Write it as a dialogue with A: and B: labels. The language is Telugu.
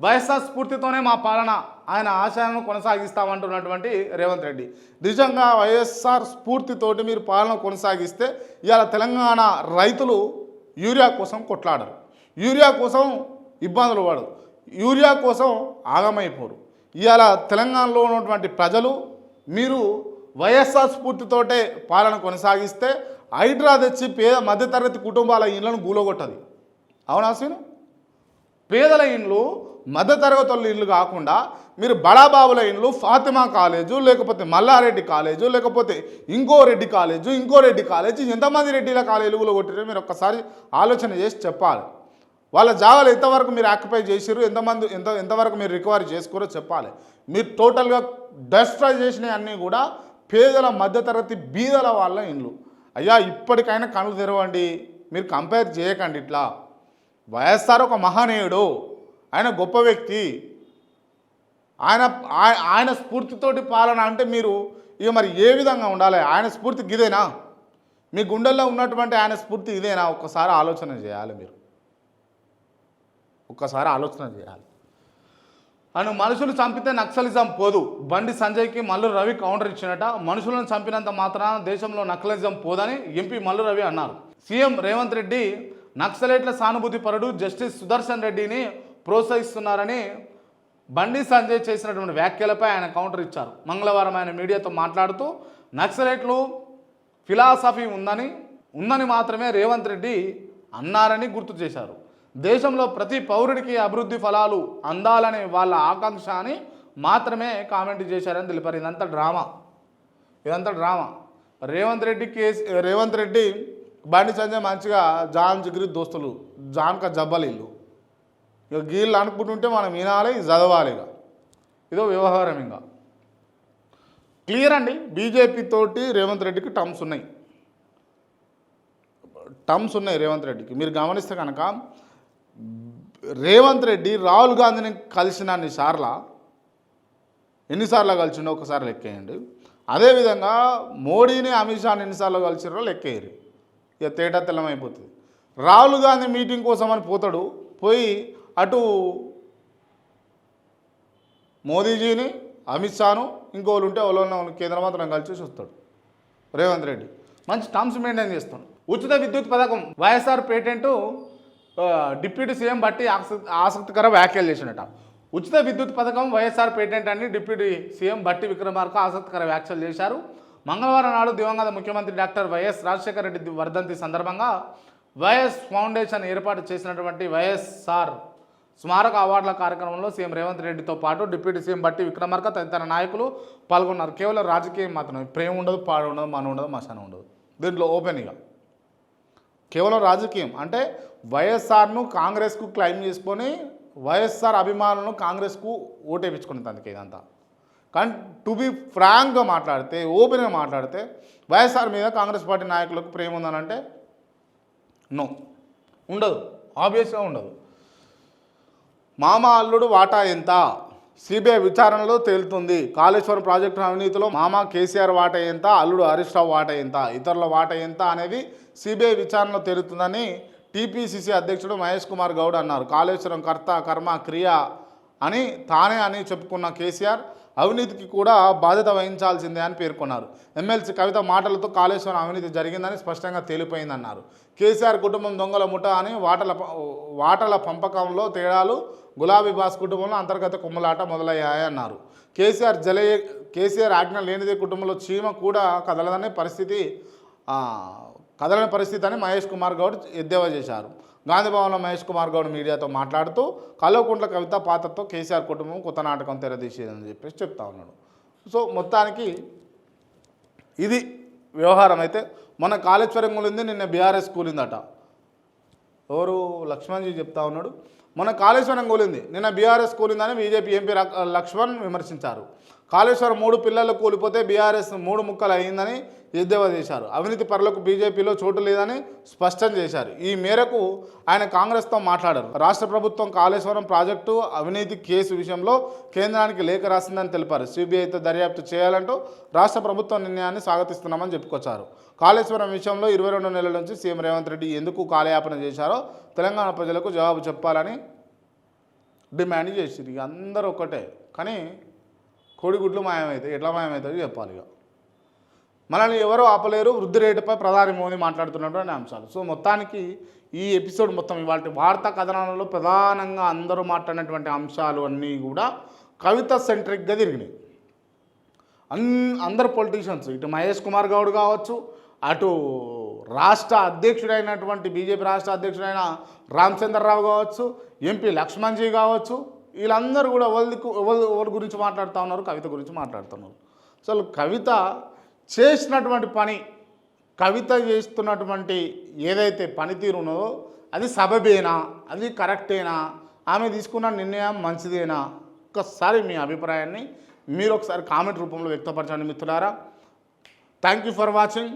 A: వైఎస్ఆర్ స్ఫూర్తితోనే మా పాలన, ఆయన ఆశయాలను కొనసాగిస్తామంటున్నటువంటి రేవంత్ రెడ్డి. నిజంగా వైఎస్ఆర్ స్ఫూర్తితోటి మీరు పాలన కొనసాగిస్తే ఇవాళ తెలంగాణ రైతులు యూరియా కోసం కొట్లాడరు, యూరియా కోసం ఇబ్బందులు పడరు, యూరియా కోసం ఆగమైపోరు. ఇవాళ తెలంగాణలో ఉన్నటువంటి ప్రజలు మీరు వైఎస్ఆర్ స్ఫూర్తితోటే పాలన కొనసాగిస్తే హైడ్రా తెచ్చి మధ్యతరగతి కుటుంబాల ఇళ్లను గూలగొట్టది. అవునా సీను? పేదల ఇండ్లు, మధ్యతరగతి వాళ్ళ ఇల్లు కాకుండా మీరు బడాబాబుల ఇండ్లు, ఫాతిమా కాలేజు, లేకపోతే మల్లారెడ్డి కాలేజు, లేకపోతే ఇంకో రెడ్డి కాలేజు, ఎంతమంది రెడ్డిల కాలేజీలు కొట్టారో మీరు ఒక్కసారి ఆలోచన చేసి చెప్పాలి. వాళ్ళ జాగాలు ఎంతవరకు మీరు ఆక్యుపై చేసారు, ఎంతవరకు మీరు రికవరీ చేసుకోరో చెప్పాలి. మీరు టోటల్గా డెస్ట్రాయ్ చేసినవి అన్నీ కూడా పేదల, మధ్యతరగతి బీదల వాళ్ళ ఇండ్లు. అయ్యా ఇప్పటికైనా కళ్ళు తెరవండి, మీరు కంపేర్ చేయకండి ఇట్లా. వైఎస్ఆర్ ఒక మహనీయుడు, ఆయన గొప్ప వ్యక్తి, ఆయన స్ఫూర్తితోటి పాలన అంటే మీరు ఇక మరి ఏ విధంగా ఉండాలి? ఆయన స్ఫూర్తి ఇదేనా? మీ గుండెల్లో ఉన్నటువంటి ఆయన స్ఫూర్తి ఇదేనా? ఒక్కసారి ఆలోచన చేయాలి. మీరు ఒక్కసారి ఆలోచన చేయాలి. అని మనుషులు చంపితే నక్సలిజం పోదు. బండి సంజయ్కి మల్లు రవి కౌంటర్ ఇచ్చినట. మనుషులను చంపినంత మాత్రాన దేశంలో నక్సలిజం పోదని ఎంపీ మల్లు రవి అన్నారు. సీఎం రేవంత్ రెడ్డి నక్సలైట్ల సానుభూతి పరుడు జస్టిస్ సుదర్శన్ రెడ్డిని ప్రోత్సహిస్తున్నారని బండి సంజయ్ చేసినటువంటి వ్యాఖ్యలపై ఆయన కౌంటర్ ఇచ్చారు. మంగళవారం ఆయన మీడియాతో మాట్లాడుతూ నక్సలైట్లు ఫిలాసఫీ ఉందని మాత్రమే రేవంత్ రెడ్డి అన్నారని గుర్తు చేశారు. దేశంలో ప్రతి పౌరుడికి అభివృద్ధి ఫలాలు అందాలనే వాళ్ళ ఆకాంక్ష అని మాత్రమే కామెంట్ చేశారని తెలిపారు. ఇదంతా డ్రామా. రేవంత్ రెడ్డి బండి సంజయ్ మంచిగా జాన్ జిగిరి దోస్తులు, జాన్క జబ్బలీళ్ళు. ఇక గీళ్ళు అనుకుంటుంటే మనం వినాలి, చదవాలి. ఇదో వ్యవహారం. ఇంకా క్లియర్ అండి. బీజేపీ తోటి రేవంత్ రెడ్డికి టర్మ్స్ ఉన్నాయి రేవంత్ రెడ్డికి. మీరు గమనిస్తే కనుక రేవంత్ రెడ్డి రాహుల్ గాంధీని కలిసిన ఎన్నిసార్లు కలిసిండో ఒకసారి లెక్కేయండి. అదేవిధంగా మోడీని, అమిత్ షాని ఎన్నిసార్లు కలిసినారో లెక్కేయరు. ఇక తేటా తెల్లమైపోతుంది. రాహుల్ గాంధీ మీటింగ్ కోసం అని పోతాడు, పోయి అటు మోదీజీని, అమిత్ షాను, ఇంకోళ్ళు ఉంటే వాళ్ళని కేంద్ర మంత్రులను కలిసి వస్తాడు రేవంత్ రెడ్డి. మంచి టర్మ్స్ మెయింటైన్ చేస్తాడు. ఉచిత విద్యుత్ పథకం వైఎస్ఆర్ పేటెంటు డిప్యూటీ సీఎం బట్టి ఆసక్తికర వ్యాఖ్యలు చేసినట. ఉచిత విద్యుత్ పథకం వైఎస్ఆర్ పేటెంట్ అని డిప్యూటీ సీఎం బట్టి విక్రమార్క ఆసక్తికర వ్యాఖ్యలు చేశారు. మంగళవారం నాడు దివంగత ముఖ్యమంత్రి డాక్టర్ వైఎస్ రాజశేఖర రెడ్డి వర్ధంతి సందర్భంగా వైఎస్ ఫౌండేషన్ ఏర్పాటు చేసినటువంటి వైఎస్ఆర్ స్మారక అవార్డుల కార్యక్రమంలో సీఎం రేవంత్ రెడ్డితో పాటు డిప్యూటీ సీఎం బట్టి విక్రమార్క తదితర నాయకులు పాల్గొన్నారు. కేవలం రాజకీయం మాత్రమే, ప్రేమ ఉండదు, పాడు ఉండదు, మన ఉండదు, మసాన ఉండదు. దీంట్లో ఓపెన్గా కేవలం రాజకీయం. అంటే వైఎస్ఆర్ను కాంగ్రెస్కు క్లైమ్ చేసుకొని వైఎస్ఆర్ అభిమానులను కాంగ్రెస్కు ఓటేపించుకునేది అందుకే ఇదంతా. కానీ టు బి ఫ్రాంక్గా మాట్లాడితే, ఓపెన్గా మాట్లాడితే వైఎస్ఆర్ మీద కాంగ్రెస్ పార్టీ నాయకులకు ప్రేమ ఉందనంటే నో, ఉండదు, ఆబ్వియస్గా ఉండదు. మామ అల్లుడు వాటా ఎంత? సిబిఐ విచారణలో తేలుతుంది. కాళేశ్వరం ప్రాజెక్టు అవినీతిలో మామ కేసీఆర్ వాటా ఎంత, అల్లుడు హరీష్ రావు వాటా ఎంత, ఇతరుల వాటా ఎంత అనేది సిబిఐ విచారణలో తేలుతుందని టీపీసీసీ అధ్యక్షుడు మహేష్ కుమార్ గౌడ్ అన్నారు. కాళేశ్వరం కర్త కర్మ క్రియ అని చెప్పుకున్న కేసీఆర్ అవినీతికి కూడా బాధ్యత వహించాల్సిందే అని పేర్కొన్నారు. ఎమ్మెల్సీ కవిత మాటలతో కాళేశ్వరం అవినీతి జరిగిందని స్పష్టంగా తేలిపోయిందన్నారు. కేసీఆర్ కుటుంబం దొంగల ముఠ అని వాటల పంపకంలో తేడాలు, గులాబీ బాస్ కుటుంబంలో అంతర్గత కుమ్మలాట మొదలయ్యాయన్నారు. కేసీఆర్ ఆజ్ఞ లేనిదే కుటుంబంలో చీమ కూడా కదలని పరిస్థితి అని మహేష్ కుమార్ గౌడ్ ఎద్దేవా చేశారు. గాంధీభవన్లో మహేష్ కుమార్ గౌడ్ మీడియాతో మాట్లాడుతూ కల్వకుంట్ల కవిత పాత్రతో కేసీఆర్ కుటుంబం కొత్త నాటకం తెరదీసేదని చెప్పేసి చెప్తా ఉన్నాడు. సో మొత్తానికి ఇది వ్యవహారం. అయితే మొన్న కాళేశ్వరం కూలింది, నిన్న బీఆర్ఎస్ కూలిందట. ఎవరు? లక్ష్మణ్జీ చెప్తా ఉన్నాడు. మొన్న కాళేశ్వరం కూలింది, నిన్న బీఆర్ఎస్ కూలిందని బీజేపీ ఎంపీ లక్ష్మణ్ విమర్శించారు. కాళేశ్వరం 3 పిల్లలు కూలిపోతే బీఆర్ఎస్ 3 ముక్కలు అయిందని ఎద్దేవా చేశారు. అవినీతి పరులకు బీజేపీలో చోటు లేదని స్పష్టం చేశారు. ఈ మేరకు ఆయన కాంగ్రెస్తో మాట్లాడారు. రాష్ట్ర ప్రభుత్వం కాళేశ్వరం ప్రాజెక్టు అవినీతి కేసు విషయంలో కేంద్రానికి లేఖ రాసిందని తెలిపారు. సిబిఐతో దర్యాప్తు చేయాలంటూ రాష్ట్ర ప్రభుత్వం నిర్ణయాన్ని స్వాగతిస్తున్నామని చెప్పుకొచ్చారు. కాళేశ్వరం విషయంలో 22 నెలల నుంచి సీఎం రేవంత్ రెడ్డి ఎందుకు కాలయాపన చేశారో తెలంగాణ ప్రజలకు జవాబు చెప్పాలని డిమాండ్ చేసిరు. ఇక అందరూ ఒక్కటే, కానీ కోడిగుడ్లు మాయమవుతాయి. ఎట్లా మాయమవుతాయి చెప్పాలి. ఇక మనల్ని ఎవరో ఆపలేరు. వృద్ధి రేటుపై ప్రధాని మోదీ మాట్లాడుతున్నటువంటి అంశాలు. సో మొత్తానికి ఈ ఎపిసోడ్ మొత్తం ఇవాళ వార్తా కథనాలలో ప్రధానంగా అందరూ మాట్లాడినటువంటి అంశాలు అన్నీ కూడా కవిత సెంట్రిక్గా తిరిగినాయి. అందరు పొలిటీషియన్స్, ఇటు మహేష్ కుమార్ గౌడ్ కావచ్చు, అటు రాష్ట్ర అధ్యక్షుడైనటువంటి బీజేపీ రాష్ట్ర అధ్యక్షుడైన రామచంద్రరావు కావచ్చు, ఎంపీ లక్ష్మణ్జీ కావచ్చు, వీళ్ళందరూ కూడా ఎవరి గురించి మాట్లాడుతూ ఉన్నారు, కవిత గురించి మాట్లాడుతున్నారు. అసలు కవిత చేసినటువంటి పని, కవిత చేస్తున్నటువంటి ఏదైతే పనితీరు ఉన్నదో అది సబబేనా, అది కరెక్టేనా, ఆమె తీసుకున్న నిర్ణయం మంచిదేనా? ఒక్కసారి మీ అభిప్రాయాన్ని మీరు ఒకసారి కామెంట్ రూపంలో వ్యక్తపరచండి మిత్రులారా. Thank you for watching.